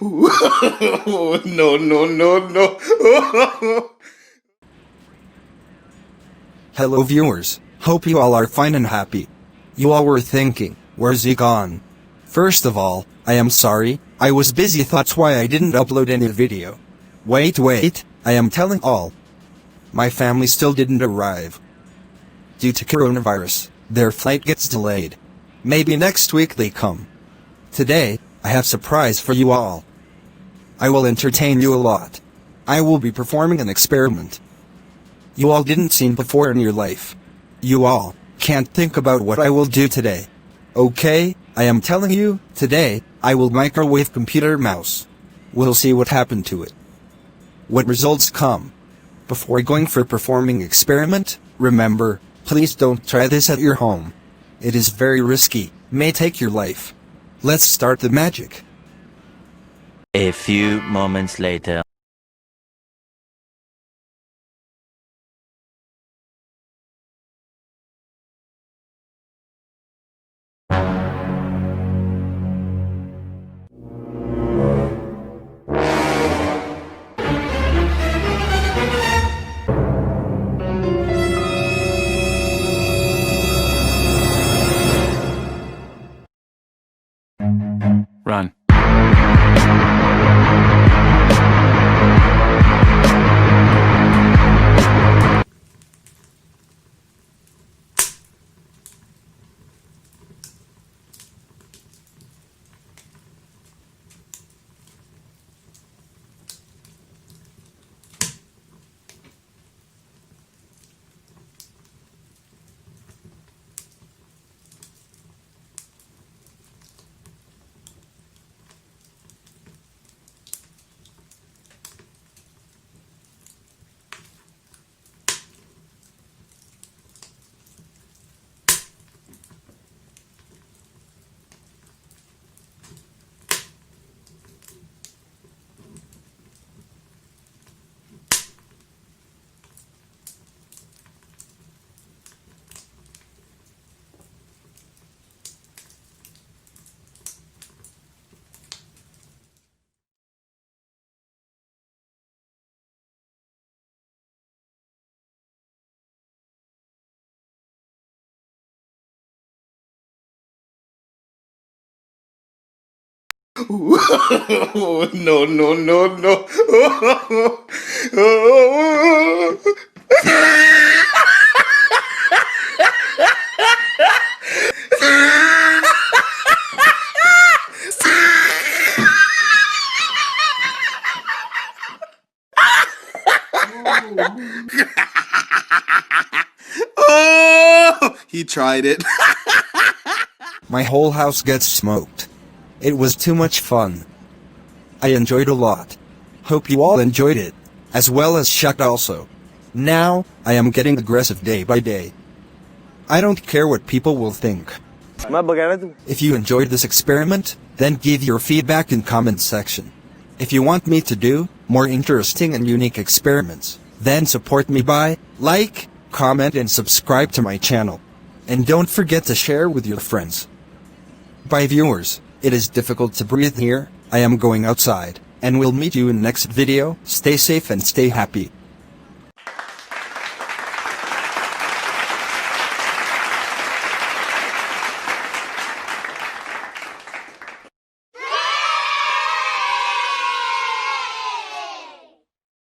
No, no, no, no. Hello viewers, hope you all are fine and happy. You all were thinking, where's he gone? First of all, I am sorry, I was busy, that's why I didn't upload any video. Wait, I am telling all. My family still didn't arrive. Due to coronavirus, their flight gets delayed. Maybe next week they come. Today, I have surprise for you all. I will entertain you a lot. I will be performing an experiment you all didn't seen before in your life. You all can't think about what I will do today. Okay, I am telling you, today, I will microwave computer mouse. We'll see what happened to it. What results come. Before going for performing experiment, remember, please don't try this at your home. It is very risky, may take your life. Let's start the magic. A few moments later. Run. No, no, no, no. Oh, he tried it. My whole house gets smoked. It was too much fun. I enjoyed a lot. Hope you all enjoyed it, as well as Shaq also. Now, I am getting aggressive day by day. I don't care what people will think. If you enjoyed this experiment, then give your feedback in comment section. If you want me to do more interesting and unique experiments, then support me by like, comment and subscribe to my channel. And don't forget to share with your friends. Bye viewers, it is difficult to breathe here, I am going outside, and we'll meet you in next video, stay safe and stay happy.